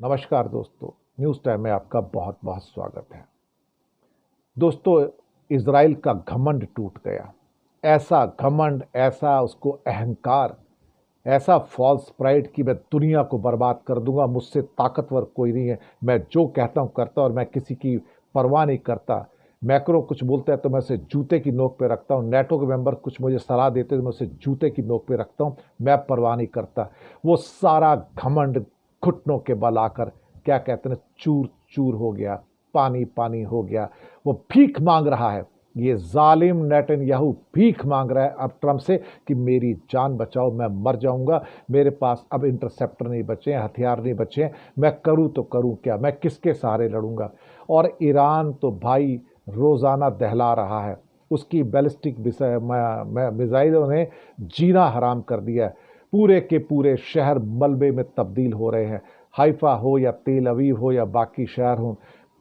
नमस्कार दोस्तों, news time में आपका बहुत बहुत स्वागत है। दोस्तों, इज़राइल का घमंड टूट गया। ऐसा घमंड, ऐसा उसको अहंकार, ऐसा फॉल्स प्राइड कि मैं दुनिया को बर्बाद कर दूंगा, मुझसे ताकतवर कोई नहीं है, मैं जो कहता हूँ करता और मैं किसी की परवाह नहीं करता। मैक्रो कुछ बोलता है तो मैं उसे जूते की नोक पे रखता हूँ, नेटो के मेंबर कुछ मुझे सलाह देते तो मैं उसे जूते की नोक पे रखता हूँ, मैं परवाह नहीं करता। वो सारा घमंड घुटनों के बल आकर, क्या कहते हैं, चूर चूर हो गया, पानी पानी हो गया। वो भीख मांग रहा है, ये जालिम नेतन्याहू भीख मांग रहा है अब ट्रंप से कि मेरी जान बचाओ, मैं मर जाऊंगा, मेरे पास अब इंटरसेप्टर नहीं बचे हैं, हथियार नहीं बचे हैं, मैं करूं तो करूं क्या, मैं किसके सहारे लड़ूंगा। और ईरान तो भाई रोज़ाना दहला रहा है, उसकी बैलिस्टिक मिसाइलों ने जीना हराम कर दिया है। पूरे के पूरे शहर मलबे में तब्दील हो रहे हैं। हाइफा हो या तेल अवीव हो या बाकी शहर हो,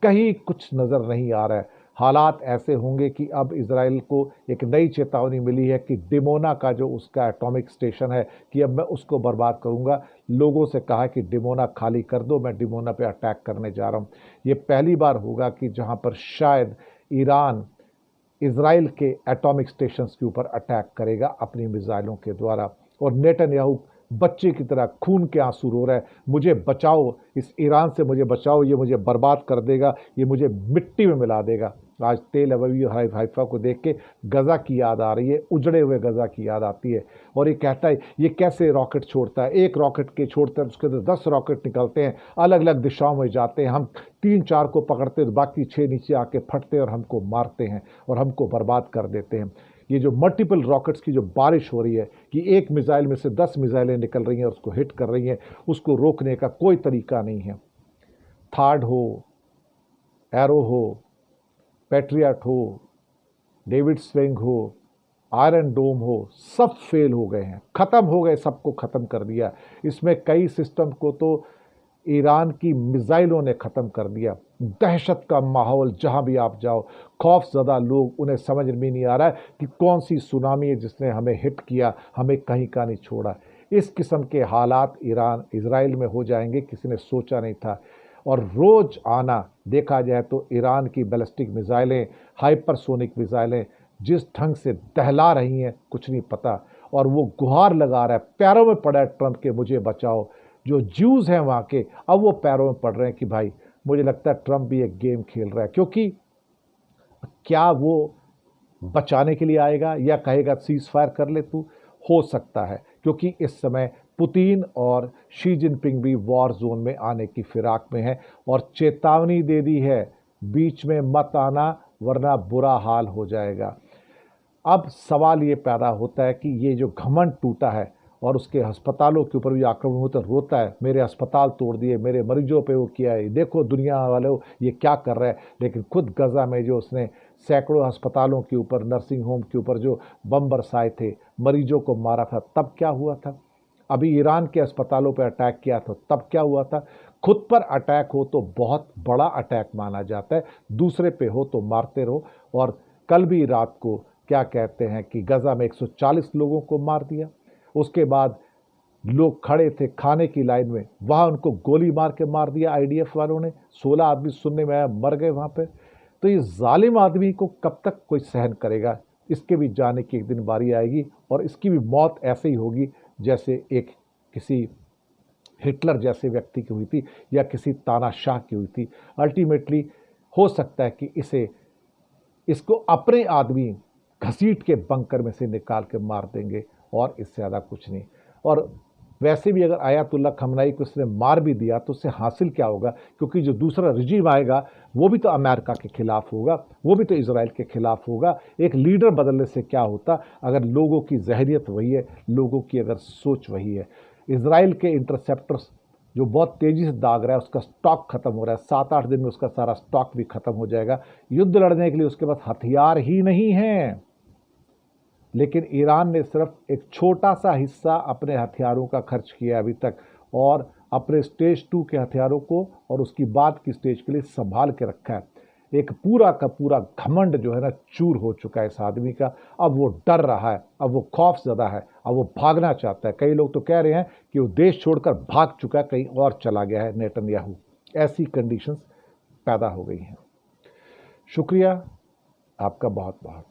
कहीं कुछ नज़र नहीं आ रहा है। हालात ऐसे होंगे कि अब इजराइल को एक नई चेतावनी मिली है कि डिमोना का जो उसका एटॉमिक स्टेशन है, कि अब मैं उसको बर्बाद करूंगा। लोगों से कहा कि डिमोना खाली कर दो, मैं डिमोना पे अटैक करने जा रहा हूं। ये पहली बार होगा कि जहां पर शायद ईरान इजराइल के एटॉमिक स्टेशंस के ऊपर अटैक करेगा अपनी मिसाइलों के द्वारा। और नेतन्याहू बच्चे की तरह खून के आंसू रो रहा है, मुझे बचाओ, इस ईरान से मुझे बचाओ, ये मुझे बर्बाद कर देगा, ये मुझे मिट्टी में मिला देगा। आज तेल अवीव हाइफा को देख के गज़ा की याद आ रही है, उजड़े हुए गज़ा की याद आती है। और ये कहता है ये कैसे रॉकेट छोड़ता है, एक रॉकेट के छोड़ता है उसके अंदर 10 रॉकेट निकलते हैं, अलग अलग दिशाओं में जाते हैं, हम 3-4 को पकड़ते तो बाकी 6 नीचे आके फटते और हमको मारते हैं और हमको बर्बाद कर देते हैं। ये जो मल्टीपल रॉकेट्स की जो बारिश हो रही है कि एक मिसाइल में से 10 मिसाइलें निकल रही हैं और उसको हिट कर रही हैं, उसको रोकने का कोई तरीका नहीं है। थार्ड हो, एरो हो, पैट्रियट हो, डेविड स्विंग हो, आयरन डोम हो, सब फेल हो गए हैं, ख़त्म हो गए, सबको ख़त्म कर दिया। इसमें कई सिस्टम को तो ईरान की मिसाइलों ने ख़त्म कर दिया। दहशत का माहौल, जहां भी आप जाओ, खौफजदा लोग, उन्हें समझ में नहीं आ रहा है कि कौन सी सुनामी है जिसने हमें हिट किया, हमें कहीं का नहीं छोड़ा। इस किस्म के हालात ईरान इजराइल में हो जाएंगे, किसी ने सोचा नहीं था। और रोज आना देखा जाए तो ईरान की बैलिस्टिक मिसाइलें, हाइपरसोनिक मिसाइलें जिस ढंग से दहला रही हैं कुछ नहीं पता। और वो गुहार लगा रहा है, पैरों में पड़ा है ट्रंप के, मुझे बचाओ। जो ज्यूज हैं वहाँ के, अब वो पैरों में पड़ रहे हैं कि भाई मुझे लगता है ट्रंप भी एक गेम खेल रहा है। क्योंकि क्या वो बचाने के लिए आएगा या कहेगा सीज फायर कर ले तू, हो सकता है। क्योंकि इस समय पुतिन और शी जिनपिंग भी वॉर जोन में आने की फिराक में है और चेतावनी दे दी है, बीच में मत आना वरना बुरा हाल हो जाएगा। अब सवाल ये पैदा होता है कि ये जो घमंड टूटा है और उसके अस्पतालों के ऊपर भी आक्रमण होता, रोता है मेरे अस्पताल तोड़ दिए, मेरे मरीजों पे वो किया है, देखो दुनिया वाले ये क्या कर रहा है। लेकिन खुद गजा में जो उसने सैकड़ों अस्पतालों के ऊपर, नर्सिंग होम के ऊपर जो बम बरसाए थे, मरीजों को मारा था, तब क्या हुआ था। अभी ईरान के अस्पतालों पर अटैक किया था, तब क्या हुआ था। खुद पर अटैक हो तो बहुत बड़ा अटैक माना जाता है, दूसरे पे हो तो मारते रहो। और कल भी रात को क्या कहते हैं कि गजा में 140 लोगों को मार दिया। उसके बाद लोग खड़े थे खाने की लाइन में, वहां उनको गोली मार के मार दिया आईडीएफ वालों ने। 16 आदमी सुनने में आया मर गए वहां पे। तो ये जालिम आदमी को कब तक कोई सहन करेगा। इसके भी जाने की एक दिन बारी आएगी और इसकी भी मौत ऐसे ही होगी जैसे एक किसी हिटलर जैसे व्यक्ति की हुई थी या किसी तानाशाह की हुई थी। अल्टीमेटली हो सकता है कि इसको अपने आदमी घसीट के बंकर में से निकाल के मार देंगे और इससे ज़्यादा कुछ नहीं। और वैसे भी अगर आयतुल्ला खमनाई को उसने मार भी दिया तो उससे हासिल क्या होगा, क्योंकि जो दूसरा रिजीम आएगा वो भी तो अमेरिका के खिलाफ होगा, वो भी तो इजराइल के खिलाफ होगा। एक लीडर बदलने से क्या होता अगर लोगों की जहरियत वही है, लोगों की अगर सोच वही है। इजराइल के इंटरसेप्टर्स जो बहुत तेज़ी से दाग रहा है, उसका स्टॉक खत्म हो रहा है, 7-8 दिन में उसका सारा स्टॉक भी खत्म हो जाएगा। युद्ध लड़ने के लिए उसके पास हथियार ही नहीं हैं। लेकिन ईरान ने सिर्फ एक छोटा सा हिस्सा अपने हथियारों का खर्च किया अभी तक, और अपने स्टेज 2 के हथियारों को और उसकी बाद की स्टेज के लिए संभाल के रखा है। एक पूरा का पूरा घमंड जो है ना चूर हो चुका है इस आदमी का। अब वो डर रहा है, अब वो खौफजदा है, अब वो भागना चाहता है। कई लोग तो कह रहे हैं कि वो देश छोड़कर भाग चुका है, कहीं और चला गया है नेतन्याहू। ऐसी कंडीशंस पैदा हो गई हैं। शुक्रिया आपका बहुत बहुत।